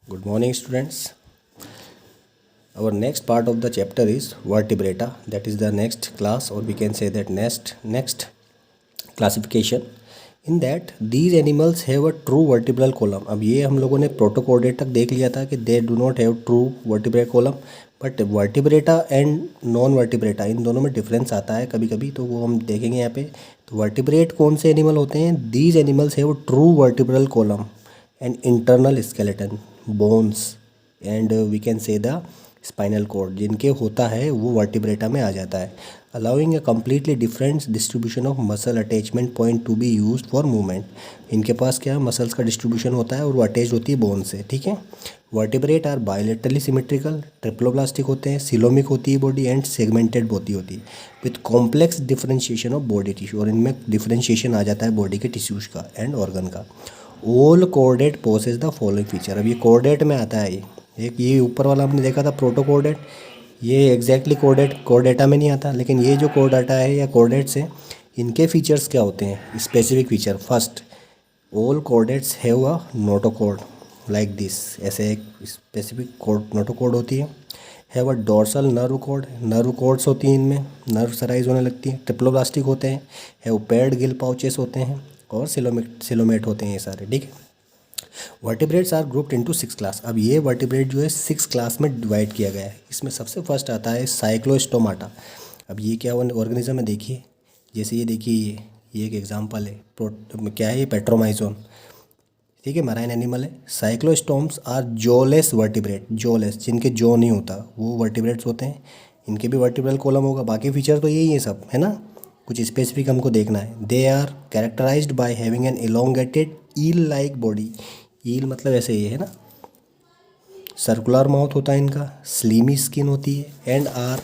Good morning, students. Our next part of the chapter is vertebrata. That is the next class, or we can say that next classification. In that these animals have a true vertebral column. अब ये हम लोगों ने protochordate तक देख लिया था कि they do not have true vertebral column, but vertebrata and non vertebrata इन दोनों में डिफरेंस आता है कभी कभी, तो वो हम देखेंगे यहाँ पे। तो वर्टिब्रेट कौन से एनिमल होते हैं? These animals have true vertebral column and internal skeleton bones and we can say the spinal cord, जिनके होता है वो वर्टिब्रेटा में आ जाता है, allowing a completely different distribution of muscle attachment point to be use for movement. इनके पास क्या मसल्स का डिस्ट्रीब्यूशन होता है और वो अटैच होती है बोन से, ठीक है। Vertebrate are bilaterally symmetrical, triploblastic होते हैं, सिलोमिक होती है बॉडी एंड सेगमेंटेड बॉडी होती है with complex differentiation of body tissue, और इनमें डिफरेंशिएशन आ जाता है बॉडी के टिश्यूज का एंड ऑर्गन का। All chordate possess the following feature. अब ये कॉर्डेट में आता है, एक ये ऊपर वाला हमने देखा था प्रोटोकॉर्डेट, ये एग्जैक्टली कॉर्डेटा में नहीं आता, लेकिन ये जो कॉर्डेटा है या कॉर्डेट्स है, इनके फीचर्स क्या होते हैं? Specific feature. First, all chordates have a notochord like this, ऐसे एक स्पेसिफिक कॉर्ड नोटोकॉर्ड होती है। Have a dorsal nerve cords होती हैं, इनमें नर्व सराइज होने लगती है। ट्रिप्लोब्लास्टिक होते हैं, हैव पेयर्ड गिल पाउचेस होते हैं, और सिलोमेट होते हैं ये सारे, ठीक है। Vertebrates are grouped into 6 class. अब ये वर्टिब्रेट जो है 6 क्लास में डिवाइड किया गया है। इसमें सबसे फर्स्ट आता है साइक्लोस्टोमाटा। अब ये क्या ऑर्गेनिज्म है देखिए, जैसे ये देखिए, ये एक एग्जांपल है क्या है ये? पेट्रोमाइजोन, ठीक है, मराइन एनिमल है। Cyclostomes are jawless vertebrate, jawless जिनके जो नहीं होता वो वर्टिब्रेट्स होते हैं। इनके भी वर्टिब्रल कॉलम होगा, बाकी फीचर तो यही है सब, है ना। कुछ स्पेसिफिक हमको देखना है। They are characterized by having an elongated eel like body. Eel मतलब ऐसे ये है ना, सर्कुलर माउथ होता है इनका, स्लीमी स्किन होती है, एंड आर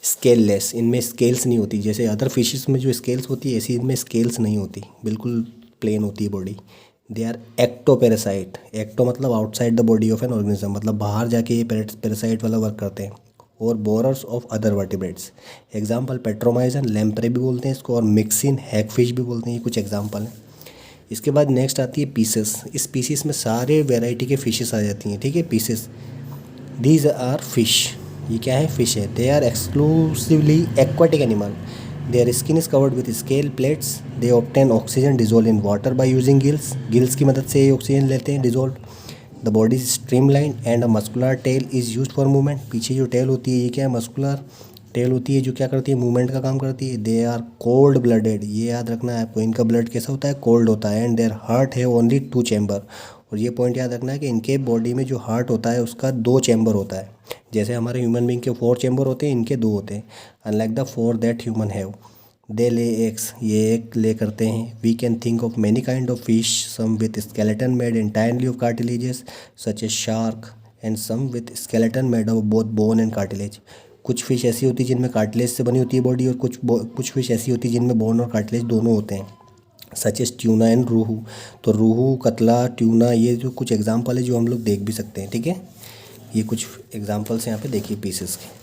स्केललेस। इनमें स्केल्स नहीं होती, जैसे अदर फिशेस में जो स्केल्स होती है ऐसी इनमें स्केल्स नहीं होती, बिल्कुल प्लेन होती है body. They are ectoparasite. Ecto मतलब outside the body of an organism, मतलब बाहर जाके ये पैरासाइट वाला वर्क करते हैं। और borers of other vertebrates, example Petromyzon, lamprey भी बोलते हैं इसको, और मिक्सिन, हैगफिश भी बोलते हैं, ये कुछ एग्जाम्पल हैं। इसके बाद नेक्स्ट आती है पीसेस। इस पीसेस में सारे वेराइटी के फिशेस आ जाती हैं, ठीक है। पीसेस, दीज आर फिश, ये क्या है? फिश है। They are exclusively aquatic animal. Their skin is covered with scale plates. They obtain oxygen dissolve in water by using gills, gills की मदद से ये ऑक्सीजन लेते हैं dissolve. The body is streamline and a muscular tail is use for movement. पीछे जो tell होती है ये क्या है? मस्कुलर टेल होती है, जो क्या करती है? मूवमेंट का काम करती है। दे आर कोल्ड ब्लडेड, ये याद रखना है आपको, इनका ब्लड कैसा होता है? कोल्ड होता है। एंड देयर हार्ट है ओनली 2 चैम्बर, और ये पॉइंट याद रखना है कि इनके बॉडी में जो हार्ट होता है उसका 2 चैम्बर होता है। जैसे हमारे ह्यूमन बींग के 4 चैम्बर होते हैं, इनके 2 होते हैं, unlike the 4 that human have. They lay eggs, ये एग ले करते हैं। We can think of many kind of fish, some with skeleton made entirely of cartilages such as shark, and some with skeleton made of both bone and cartilage। कुछ fish ऐसी होती है जिनमें cartilage से बनी होती है बॉडी, और कुछ फिश ऐसी होती है जिनमें बोन और कार्टिलेज दोनों होते हैं, such as tuna and rohu. तो रूहू, कतला, ट्यूना, ये जो कुछ एग्जाम्पल है जो हम लोग देख भी सकते हैं, ठीक है। ये कुछ एग्जाम्पल्स यहाँ पे देखिए पीसेस के।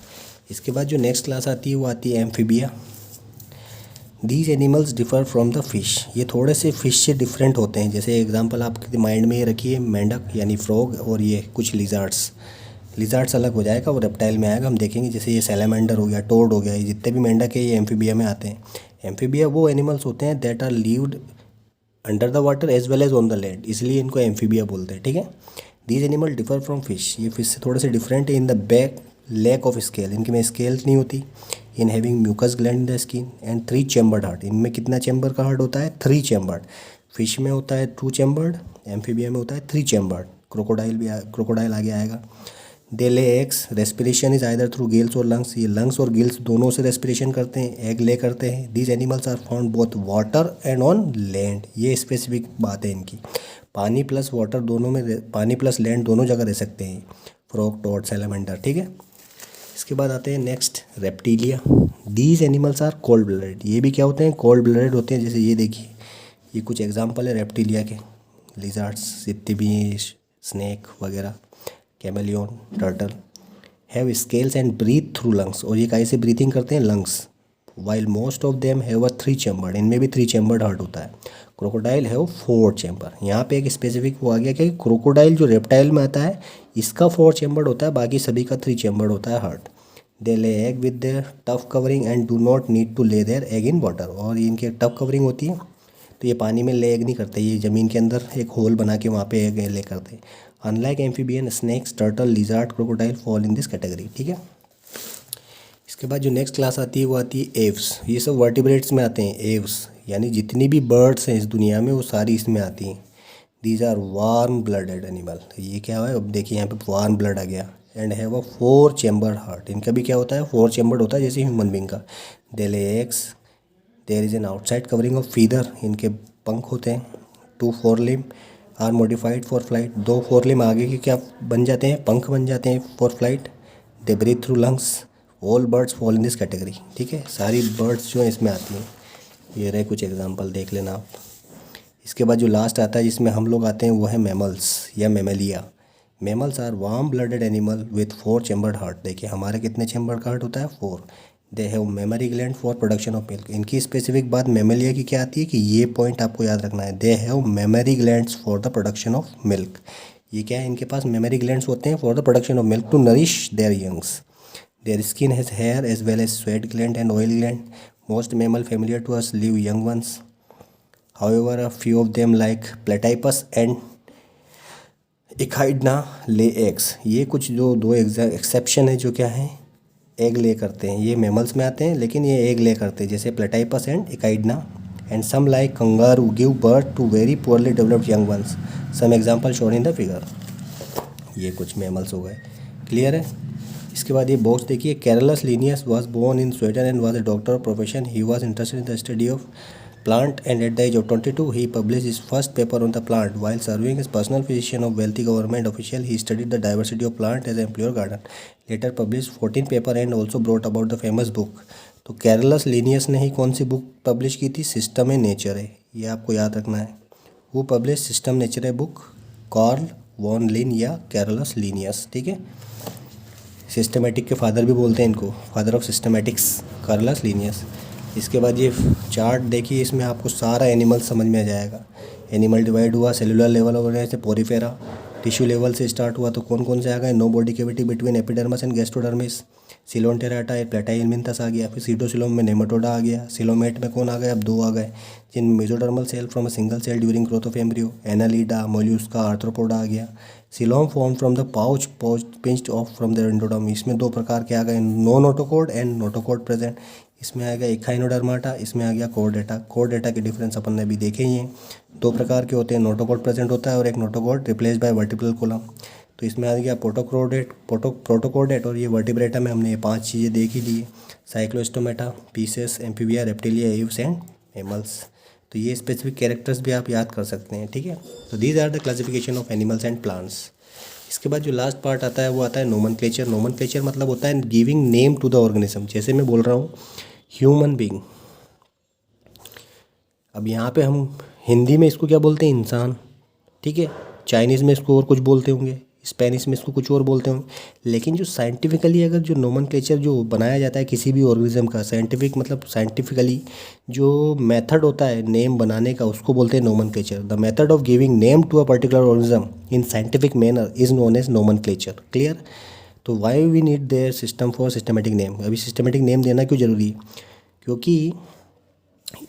इसके बाद जो नेक्स्ट क्लास आती है वो आती है amphibia. These animals differ from the fish, ये थोड़े से फिश से डिफरेंट होते हैं। जैसे एग्जांपल आपके माइंड में ये रखिए, मेंढक यानी फ्रॉग, और ये कुछ लिजार्ड्स अलग हो जाएगा, वो रेप्टाइल में आएगा, हम देखेंगे। जैसे ये सैलामेंडर हो गया, टोड हो गया, ये जितने भी मेंढक है ये एम्फीबिया में आते हैं। एम्फीबिया वो एनिमल्स होते हैं that are lived under the water as well as on the land, इसलिए इनको एम्फीबिया बोलते हैं, ठीक है। These animal differ from fish, ये फिश से थोड़े से डिफरेंट है in the back lack of scale, इनके में स्केल्स नहीं होती। In having mucus gland in the skin and 3 chambered heart, इनमें कितना चैम्बर का हार्ट होता है? 3 चैम्बर्ड। फिश में होता है 2 चैम्बर्ड, एम्फीबिया में होता है 3 चैम्बर्ड। क्रोकोडाइल आगे आएगा। They lay eggs, respiration is either through gills और लंग्स, ये लंग्स और गिल्स दोनों से रेस्पिरेशन करते हैं, एग ले करते हैं। These animals are found both water and on land, ये स्पेसिफिक बात है इनकी, पानी प्लस वाटर दोनों में, पानी प्लस लैंड दोनों जगह रह सकते हैं, फ्रॉग, टोड, सैलामेंडर, ठीक है। इसके बाद आते हैं next Reptilia. These animals are cold blooded, ये भी क्या होते हैं? कोल्ड ब्लडेड होते हैं। जैसे ये देखिए, ये कुछ एग्जांपल है रेप्टिलिया के, लिजर्ड्स जितने भी, स्नेक वगैरह, chameleon, turtle. Have scales and breathe through lungs, और ये कैसे ब्रीथिंग करते हैं? Lungs, while most of them have a 3 chambered, इनमें भी 3 चैम्बर्ड हार्ट होता है। Crocodile have 4 chamber. यहाँ पे एक स्पेसिफिक वो आ गया कि क्रोकोडाइल जो रेप्टाइल में आता है इसका 4 चैम्बर्ड होता है, बाकी सभी का 3 चैम्बर्ड होता है heart. They lay egg with their tough covering and do not need to lay their egg in water, और इनकी टफ कवरिंग होती है तो ये पानी में ले एग नहीं करते, ये ज़मीन के अंदर एक होल बना के वहाँ पे एग ले करते। Unlike amphibian, snakes, turtle, lizard, crocodile fall in this category. ठीक है, इसके बाद जो नेक्स्ट क्लास आती है वो आती है एव्स। ये सब वर्टिब्रेट्स में आते हैं। एव्स यानी जितनी भी बर्ड्स हैं इस दुनिया में वो सारी इसमें आती हैं। These are warm blooded animal. तो ये क्या है, अब देखिए यहाँ पे वार्म ब्लड आ गया। And have a 4 chambered heart, इनका भी क्या होता है 4 चैम्बर्ड होता है जैसे ह्यूमन बींग का। They lay eggs, there is an outside covering of feather, इनके पंख होते हैं। 2 forelimb are modified for flight, 2 forelimb आगे के क्या बन जाते हैं, पंख बन जाते हैं for flight. They breathe through lungs, all birds fall in this category. ठीक है, सारी बर्ड्स जो हैं इसमें आती हैं। ये रहे कुछ एग्जांपल, देख लेना आप। इसके बाद जो लास्ट आता है जिसमें हम लोग आते हैं वो है मैमल्स या Mammalia. Mammals are warm blooded animal with 4 chambered heart. देखिए हमारे कितने चैम्बर्ड का हार्ट होता है 4। They have mammary gland for production of milk. इनकी स्पेसिफिक बात मैमेलिया की क्या आती है कि ये पॉइंट आपको याद रखना है। They have mammary glands for the production of milk. ये क्या है, इनके पास मेमोरी ग्लैंड्स होते हैं for the production of milk to nourish their youngs. Their skin has hair as well as sweat gland and oil gland. Most mammal familiar to us leave young ones. However, a few of them like platypus and echidna lay eggs. ये कुछ जो 2 exception है जो क्या है, egg lay करते हैं। ये मैमल्स में आते हैं लेकिन ये एग ले करते हैं, जैसे platypus and echidna. And some like kangaroo give birth to very poorly developed young ones. Some example shown in the figure. ये कुछ मैमल्स हो गए, क्लियर है। इसके बाद ये बॉक्स देखिए, Carolus Linnaeus was born in Sweden and was a doctor of profession. He was interested in the study of plant and at the age of 22 he published his first paper on the plant. While serving as personal physician of wealthy government official, he studied the diversity of plant as an employer garden. Later published 14 paper and also brought about the famous book. तो Carlos Linnaeus ने ही कौन सी book publish की थी, system ए nature है, ये आपको याद रखना है। वो पब्लिश सिस्टम नेचर है बुक, कार्ल वॉन लिन या कैरलस लीनियस। ठीक है, सिस्टमेटिक के फादर भी बोलते हैं इनको, father of systematics Carolus Linnaeus. इसके बाद ये चार्ट देखिए, इसमें आपको सारा एनिमल समझ में आ जाएगा। एनिमल डिवाइड हुआ सेलुलर लेवल हो गया, जैसे पोरीफेरा। टिश्यू लेवल से स्टार्ट हुआ तो कौन कौन से आ गए, no body cavity between epidermis and gastrodermis. Coelenterata platyhelminthes आ गया, फिर सीटोसिलोम में नेमाटोडा आ गया। सिलोमेट में कौन आ गए, अब 2 आ गए, जिन mesodermal cell from a single cell during growth of embryo. Annelida, mollusca, arthropoda आ गया। Coelom form from the pouch pinched off from the endoderm. इसमें 2 प्रकार के आ गए, no notochord and notochord present. इसमें आ गया इखाइनोडर्माटा, इसमें आ गया कोरडेटा। कोरडेटा के डिफरेंस अपन ने भी देखे ही हैं, 2 प्रकार के होते हैं, नोटोकोड प्रेजेंट होता है और एक notochord replace by vertebral column. तो इसमें आ गया प्रोटोकोडेट और ये वर्टिब्रेटा में हमने ये 5 चीज़ें देख ही ली, cyclostomata, pisces, amphibia, reptilia, aves and mammals. तो ये स्पेसिफिक कैरेक्टर्स भी आप याद कर सकते हैं। ठीक है, तो these are the classification of animals and plants. इसके बाद जो लास्ट पार्ट आता है वो आता है नोमेनक्लेचर। नोमेनक्लेचर मतलब होता है giving name to the organism. जैसे मैं बोल रहा हूँ ह्यूमन बीइंग, अब यहाँ पे हम हिंदी में इसको क्या बोलते हैं, इंसान। ठीक है, चाइनीज़ में इसको और कुछ बोलते होंगे, स्पेनिश में इसको कुछ और बोलते होंगे। लेकिन जो साइंटिफिकली अगर जो नोमेनक्लेचर जो बनाया जाता है किसी भी ऑर्गेनिज्म का, साइंटिफिक मतलब साइंटिफिकली जो मेथड होता है नेम बनाने का, उसको बोलते हैं nomenclature. The method of giving name to a particular organism in scientific manner is known as nomenclature. Clear. तो why we need their system for systematic name. अभी सिस्टमेटिक नेम देना क्यों जरूरी है, क्योंकि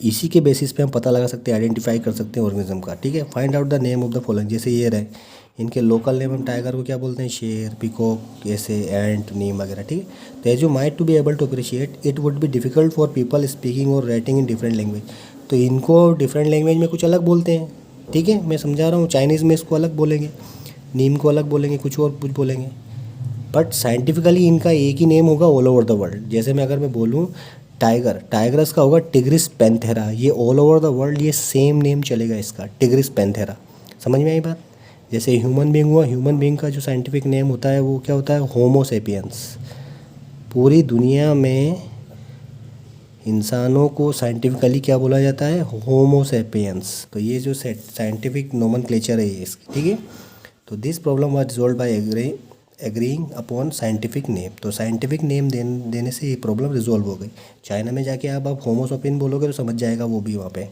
इसी के बेसिस पे हम पता लगा सकते हैं, आइडेंटिफाई कर सकते हैं ऑर्गेनिज्म का। ठीक है, find out the name of the following. जैसे ये रहे, इनके लोकल नेम हम टाइगर को क्या बोलते हैं, शेर, पिकॉक, ऐसे एंट, नीम वगैरह। ठीक है, तो as you might to be able to appreciate it would be difficult for people speaking और राइटिंग इन डिफरेंट लैंग्वेज। तो इनको डिफरेंट लैंग्वेज में कुछ अलग बोलते हैं। ठीक है, मैं समझा रहा हूँ, चाइनीज़ में इसको अलग बोलेंगे, नीम को अलग बोलेंगे, कुछ और कुछ बोलेंगे, बट साइंटिफिकली इनका एक ही नेम होगा ऑल ओवर द वर्ल्ड। जैसे मैं अगर मैं बोलूँ टाइगर, टाइगरस का होगा टिग्रिस पैंथेरा, ये ऑल ओवर द वर्ल्ड ये सेम नेम चलेगा इसका, टिग्रिस पैंथेरा। समझ में आई बात। जैसे ह्यूमन बीइंग हुआ, ह्यूमन बीइंग का जो साइंटिफिक नेम होता है वो क्या होता है, होमो सेपियंस। पूरी दुनिया में इंसानों को साइंटिफिकली क्या बोला जाता है, होमो सेपियंस। तो ये जो साइंटिफिक नोमेनक्लेचर है ये इसकी। ठीक है, तो this problem was resolve by agreeing upon scientific name. तो साइंटिफिक नेम देने से ये प्रॉब्लम रिजॉल्व हो गई। चाइना में जाके आप होमोसोपिन बोलोगे तो समझ जाएगा वो भी वहाँ पे।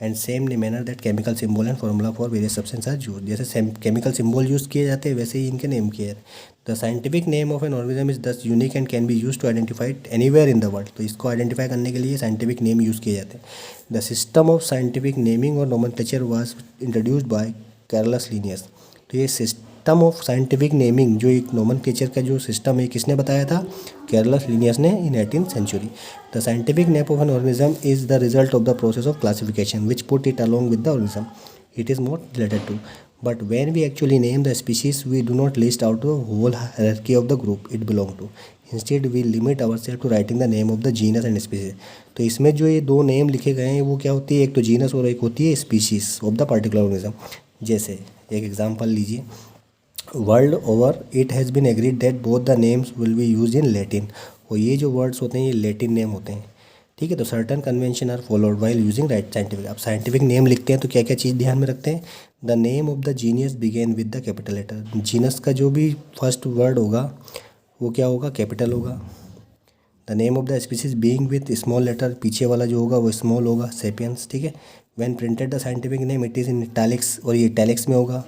And same manner that chemical symbol and formula for various substance are use. जैसे सेम केमिकल सिंबल यूज़ किए जाते हैं वैसे ही इनके नेम किए जाते हैं। The scientific name of an organism is thus unique and can be use to identify anywhere in the world. तो इसको आइडेंटिफाई करने के लिए साइंटिफिक नेम यूज़ किए जाते हैं। The system of scientific naming और nomenclature was introduced by Carolus Linnaeus. तो ये सिस्टम ऑफ साइंटिफिक नेमिंग जो एक नोमेनक्लेचर का जो सिस्टम है किसने बताया था? कैरलस लिनियस ने in 18th century. The scientific name of an organism is the result of the process of classification which put it along with the organism it is more related to. But when we actually name the species, we do not list out the whole hierarchy of the group it belong to. Instead, we limit ourselves to writing the name of the genus and species. तो इसमें जो ये दो name लिखे गए हैं वो क्या होती है? एक तो जीनस और एक होती है species of the particular organism. जैसे एक एग्जांपल लीजिए, world over it has been agreed that both the names will be use in Latin. और ये जो वर्ड्स होते हैं ये लैटिन नेम होते हैं, ठीक है। तो certain convention are followed while using right scientific. अब साइंटिफिक नेम लिखते हैं तो क्या क्या चीज़ ध्यान में रखते हैं? The name of the genus begin with the capital letter. Genus का जो भी फर्स्ट वर्ड होगा वो क्या होगा? कैपिटल होगा। The name of the species being with small letter, पीछे वाला जो होगा वो स्मॉल होगा, सेपियंस, ठीक है। When printed the scientific name it is in italics, और ये इटैलिक्स में होगा।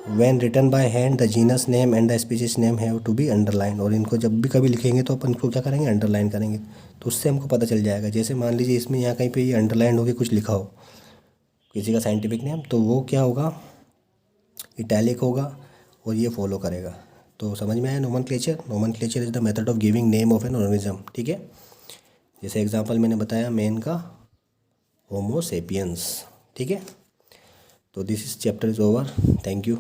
When written by hand the genus name and the species name have to be underline. और इनको जब भी कभी लिखेंगे तो अपन को क्या करेंगे? अंडरलाइन करेंगे। तो उससे हमको पता चल जाएगा। जैसे मान लीजिए इसमें यहाँ कहीं पे ये अंडरलाइन होकर कुछ लिखा हो किसी का साइंटिफिक नेम, तो वो क्या होगा? इटैलिक होगा और ये फॉलो करेगा। तो समझ में आया nomenclature? Nomenclature is the method of giving name of an organism, ठीक है। जैसे एग्जांपल मैंने बताया मैन का होमो सेपियंस, ठीक है। तो this is chapter is over. Thank you.